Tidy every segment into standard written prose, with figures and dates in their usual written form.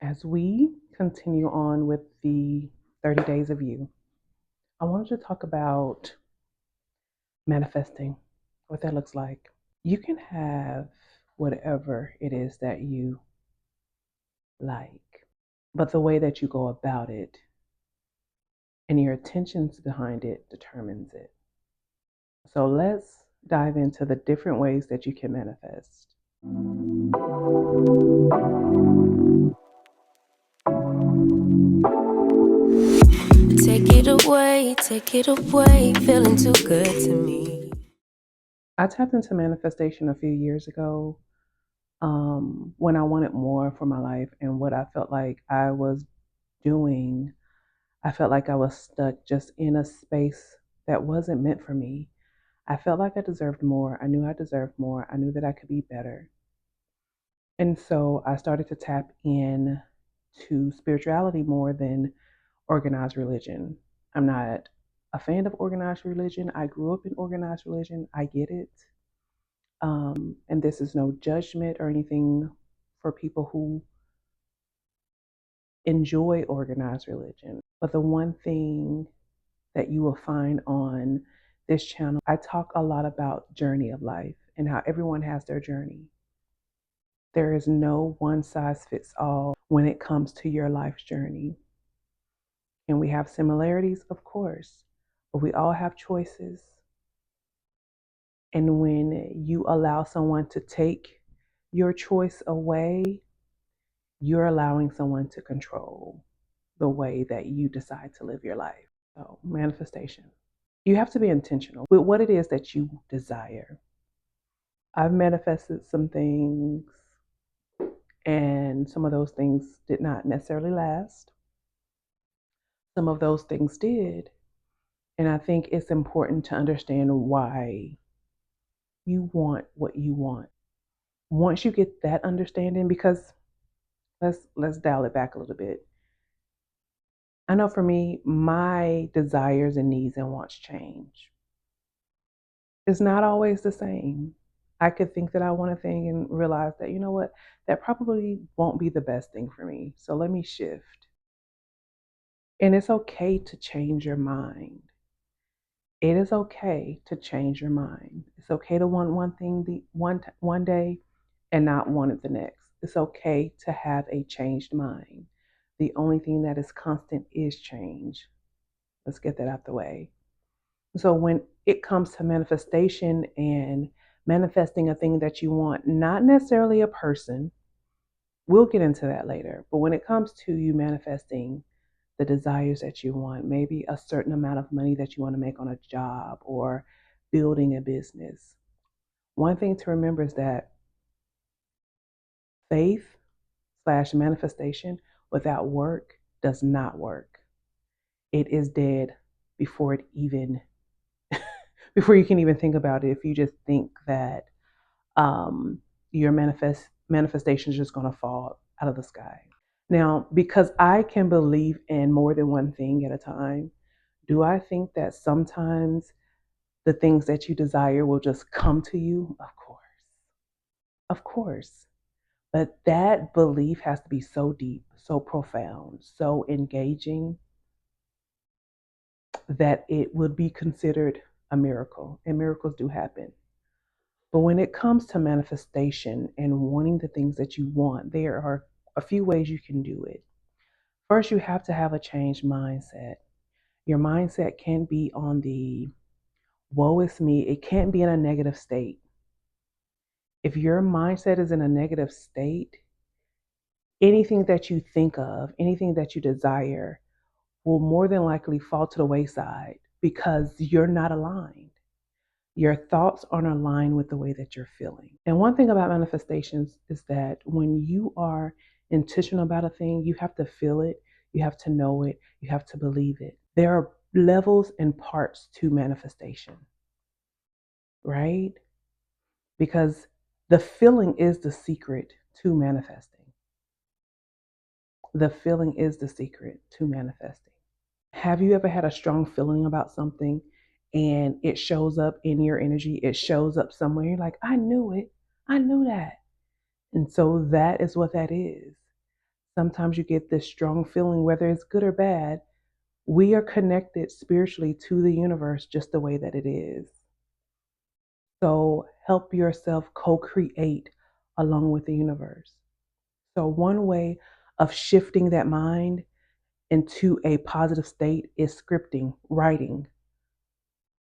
As we continue on with the 30 Days of You, I wanted to talk about manifesting, what that looks like. You can have whatever it is that you like, but the way that you go about it and your intentions behind it determines it. So let's dive into the different ways that you can manifest. Take it away, feeling too good to me. I tapped into manifestation a few years ago when I wanted more for my life and what I felt like I was doing. I felt like I was stuck just in a space that wasn't meant for me. I felt like I deserved more. I knew I deserved more. I knew that I could be better. And so I started to tap in to spirituality more than organized religion. I'm not a fan of organized religion. I grew up in organized religion. I get it. And this is no judgment or anything for people who enjoy organized religion. But the one thing that you will find on this channel, I talk a lot about journey of life and how everyone has their journey. There is no one size fits all when it comes to your life's journey. And we have similarities, of course, but we all have choices. And when you allow someone to take your choice away, you're allowing someone to control the way that you decide to live your life. So, manifestation. You have to be intentional with what it is that you desire. I've manifested some things, and some of those things did not necessarily last. Some of those things did. And I think it's important to understand why you want what you want. Once you get that understanding, because let's dial it back a little bit. I know for me, my desires and needs and wants change. It's not always the same. I could think that I want a thing and realize that, you know what, that probably won't be the best thing for me. So let me shift. And it's okay to change your mind. It is okay to change your mind. It's okay to want one thing one day and not want it the next. It's okay to have a changed mind. The only thing that is constant is change. Let's get that out the way. So when it comes to manifestation and manifesting a thing that you want, not necessarily a person, we'll get into that later. But when it comes to you manifesting the desires that you want, maybe a certain amount of money that you want to make on a job or building a business, one thing to remember is that faith/manifestation without work does not work. It is dead before it even before you can even think about it. If you just think that your manifestation is just going to fall out of the sky. Now, because I can believe in more than one thing at a time, do I think that sometimes the things that you desire will just come to you? Of course. Of course. But that belief has to be so deep, so profound, so engaging that it would be considered a miracle. And miracles do happen. But when it comes to manifestation and wanting the things that you want, there are a few ways you can do it. First, you have to have a changed mindset. Your mindset can't be on the woe is me, it can't be in a negative state. If your mindset is in a negative state, anything that you think of, anything that you desire, will more than likely fall to the wayside because you're not aligned. Your thoughts aren't aligned with the way that you're feeling. And one thing about manifestations is that when you are intentional about a thing, you have to feel it, you have to know it, you have to believe it. There are levels and parts to manifestation, right? Because the feeling is the secret to manifesting. The feeling is the secret to manifesting. Have you ever had a strong feeling about something and it shows up in your energy? It shows up somewhere. You're like, I knew it. I knew that. And so that is what that is. Sometimes you get this strong feeling, whether it's good or bad. We are connected spiritually to the universe just the way that it is. So help yourself co create along with the universe. So, one way of shifting that mind into a positive state is scripting, writing.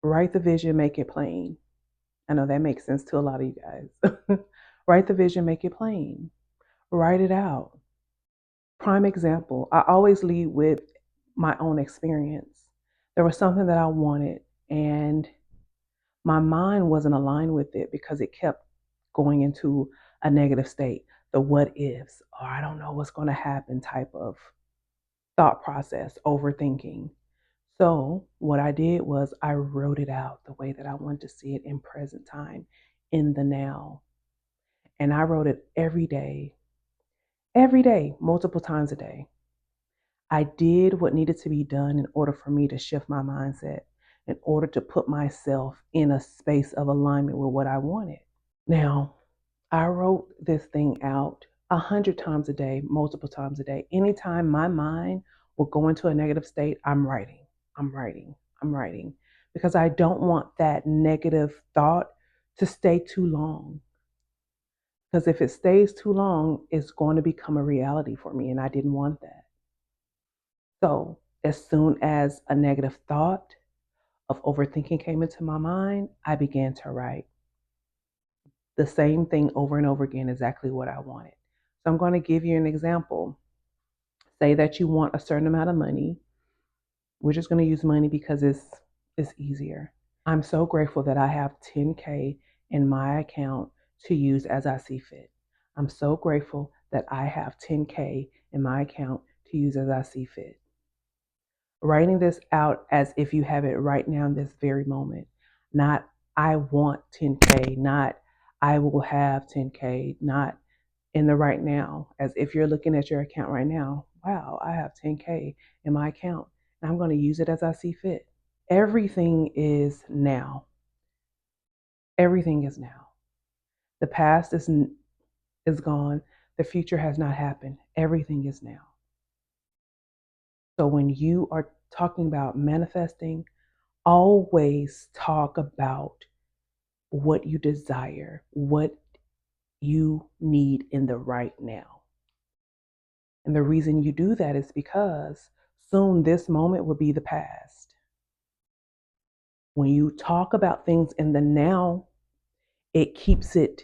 Write the vision, make it plain. I know that makes sense to a lot of you guys. Write the vision, make it plain. Write it out. Prime example, I always lead with my own experience. There was something that I wanted, and my mind wasn't aligned with it because it kept going into a negative state. The what ifs, or I don't know what's going to happen type of thought process, overthinking. So, what I did was I wrote it out the way that I wanted to see it in present time, in the now. And I wrote it every day, multiple times a day. I did what needed to be done in order for me to shift my mindset, in order to put myself in a space of alignment with what I wanted. Now, I wrote this thing out 100 times a day, multiple times a day. Anytime my mind will go into a negative state, I'm writing, I'm writing, I'm writing, because I don't want that negative thought to stay too long. Because if it stays too long, it's going to become a reality for me, and I didn't want that. So, as soon as a negative thought of overthinking came into my mind, I began to write the same thing over and over again, exactly what I wanted. So, I'm going to give you an example. Say that you want a certain amount of money. We're just going to use money because it's easier. I'm so grateful that I have 10K in my account to use as I see fit. I'm so grateful that I have 10K in my account to use as I see fit. Writing this out as if you have it right now in this very moment. Not I want 10K, not I will have 10K, not in the right now, as if you're looking at your account right now. Wow, I have 10K in my account and I'm going to use it as I see fit. Everything is now. Everything is now. The past is gone. The future has not happened. Everything is now. So when you are talking about manifesting, always talk about what you desire, what you need in the right now. And the reason you do that is because soon this moment will be the past. When you talk about things in the now, it keeps it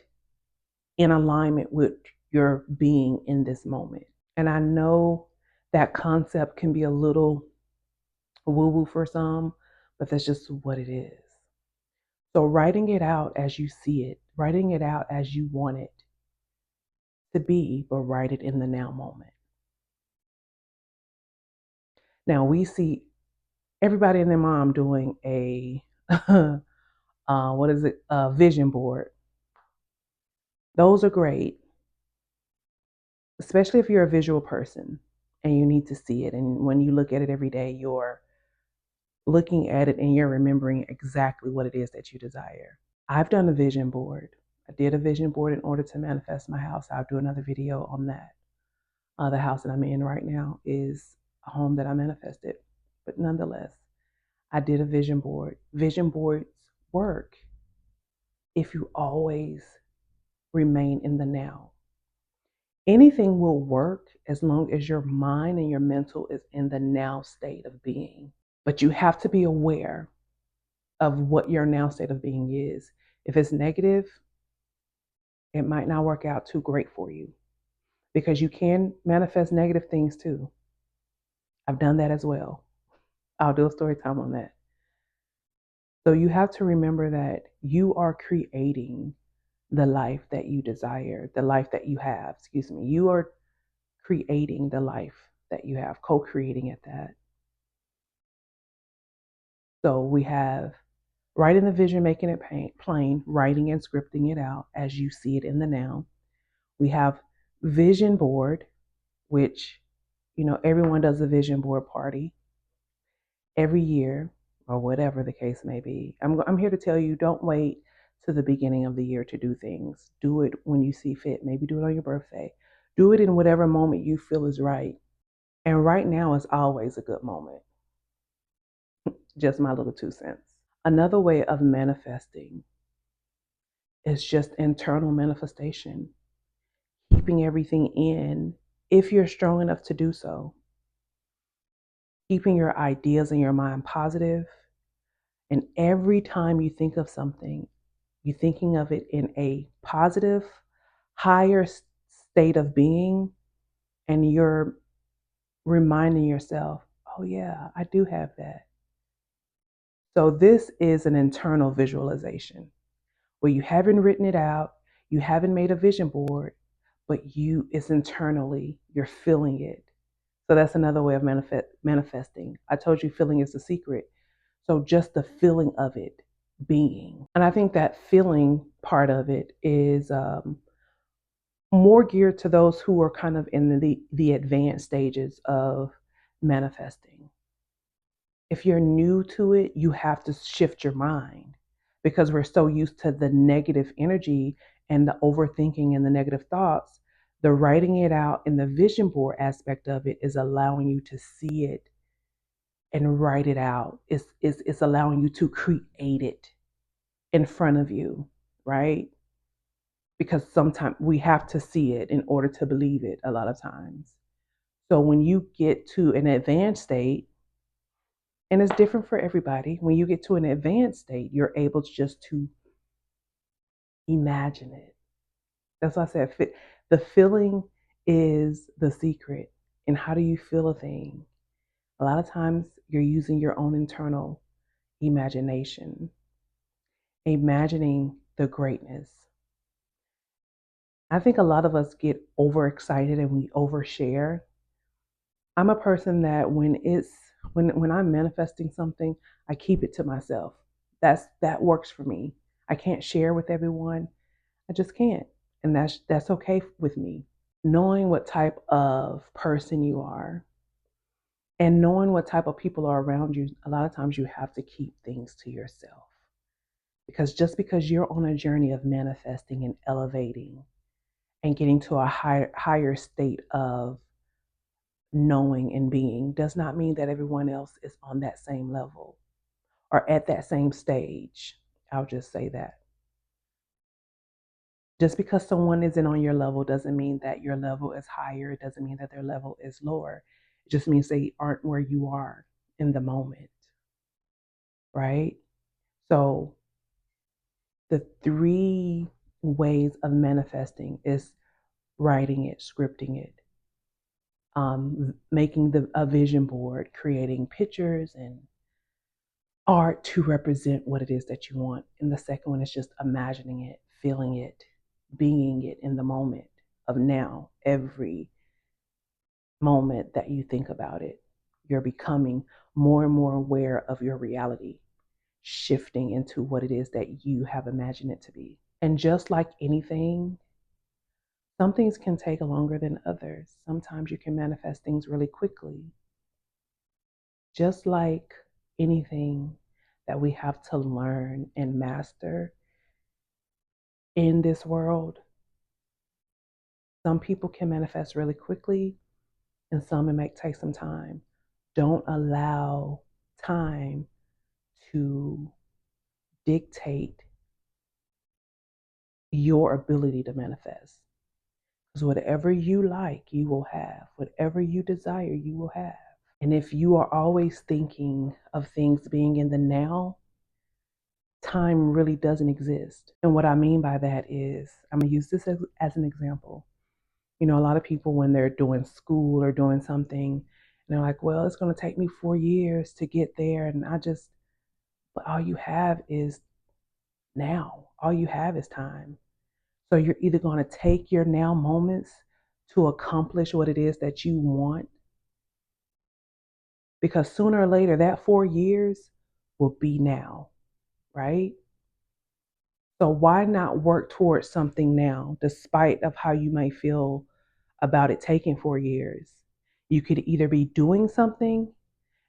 in alignment with your being in this moment. And I know that concept can be a little woo woo for some, but that's just what it is. So, writing it out as you see it, writing it out as you want it to be, but write it in the now moment. Now, we see everybody and their mom doing a, what is it, a vision board. Those are great, especially if you're a visual person and you need to see it. And when you look at it every day, you're looking at it and you're remembering exactly what it is that you desire. I've done a vision board. I did a vision board in order to manifest my house. I'll do another video on that. The house that I'm in right now is a home that I manifested. But nonetheless, I did a vision board. Vision boards work if you always remain in the now. Anything will work as long as your mind and your mental is in the now state of being. But you have to be aware of what your now state of being is. If it's negative, it might not work out too great for you because you can manifest negative things too. I've done that as well. I'll do a story time on that. So you have to remember that you are creating the life that you desire, the life that you have. Excuse me. You are creating the life that you have, co creating at that. So we have writing the vision, making it plain, writing and scripting it out as you see it in the now. We have vision board, which, everyone does a vision board party every year or whatever the case may be. I'm here to tell you, don't wait to the beginning of the year to do things. Do it when you see fit. Maybe do it on your birthday. Do it in whatever moment you feel is right. And right now is always a good moment. Just my little 2 cents. Another way of manifesting is just internal manifestation, keeping everything in if you're strong enough to do so, keeping your ideas in your mind positive. And every time you think of something, you're thinking of it in a positive, higher state of being, and you're reminding yourself, oh, yeah, I do have that. So, this is an internal visualization where you haven't written it out, you haven't made a vision board, but it's internally, you're feeling it. So, that's another way of manifesting. I told you feeling is the secret. So, just the feeling of it being. And I think that feeling part of it is more geared to those who are kind of in the advanced stages of manifesting. If you're new to it, you have to shift your mind because we're so used to the negative energy and the overthinking and the negative thoughts. The writing it out in the vision board aspect of it is allowing you to see it and write it out. It's allowing you to create it in front of you, right? Because sometimes we have to see it in order to believe it a lot of times. So when you get to an advanced state, and it's different for everybody, when you get to an advanced state, you're able just to imagine it. That's why I said the feeling is the secret. And how do you feel a thing? A lot of times you're using your own internal imagination, imagining the greatness. I think a lot of us get overexcited and we overshare. I'm a person that when I'm manifesting something, I keep it to myself. That works for me. I can't share with everyone. I just can't. And that's okay with me. Knowing what type of person you are and knowing what type of people are around you, a lot of times you have to keep things to yourself. Because just because you're on a journey of manifesting and elevating and getting to a higher state of knowing and being does not mean that everyone else is on that same level or at that same stage. I'll just say that. Just because someone isn't on your level doesn't mean that your level is higher. It doesn't mean that their level is lower. It just means they aren't where you are in the moment, right? So the three ways of manifesting is writing it, scripting it, making a vision board, creating pictures and art to represent what it is that you want. And the second one is just imagining it, feeling it, being it in the moment of now. Every moment that you think about it, you're becoming more and more aware of your reality, shifting into what it is that you have imagined it to be. And just like anything, some things can take longer than others. Sometimes you can manifest things really quickly. Just like anything that we have to learn and master in this world, some people can manifest really quickly and some it might take some time. Don't allow time to dictate your ability to manifest. Because whatever you like, you will have. Whatever you desire, you will have. And if you are always thinking of things being in the now, time really doesn't exist. And what I mean by that is, I'm going to use this as an example. You know, a lot of people, when they're doing school or doing something, they're like, well, it's going to take me 4 years to get there. But all you have is now. All you have is time. So you're either going to take your now moments to accomplish what it is that you want, because sooner or later, that 4 years will be now, right? So why not work towards something now, despite of how you may feel about it taking 4 years? You could either be doing something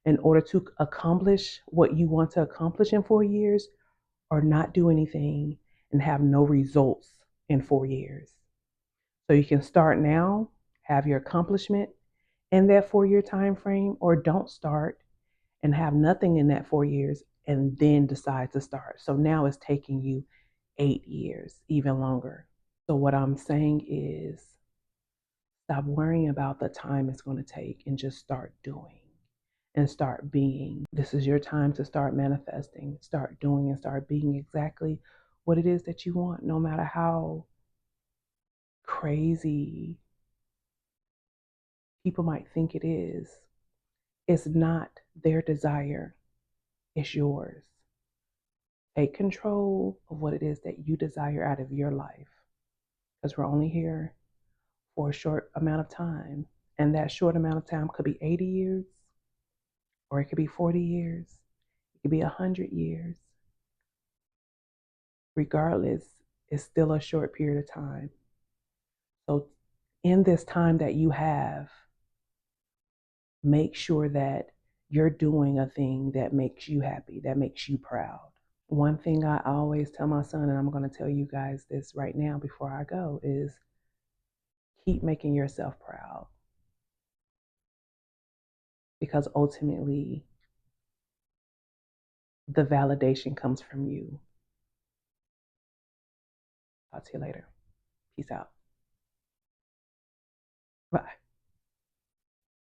in order to accomplish what you want to accomplish in 4 years, or not do anything and have no results in 4 years. So you can start now, have your accomplishment in that 4 year time frame, or don't start and have nothing in that 4 years and then decide to start. So now it's taking you 8 years, even longer. So what I'm saying is stop worrying about the time it's going to take and just start doing and start being. This is your time to start manifesting, start doing and start being exactly what it is that you want, no matter how crazy people might think it is. It's not their desire, it's yours. Take control of what it is that you desire out of your life, because we're only here for a short amount of time. And that short amount of time could be 80 years, or it could be 40 years, it could be 100 years. Regardless, it's still a short period of time. So, in this time that you have, make sure that you're doing a thing that makes you happy, that makes you proud. One thing I always tell my son, and I'm going to tell you guys this right now before I go, is keep making yourself proud. Because ultimately, the validation comes from you. Talk to you later. Peace out. Bye.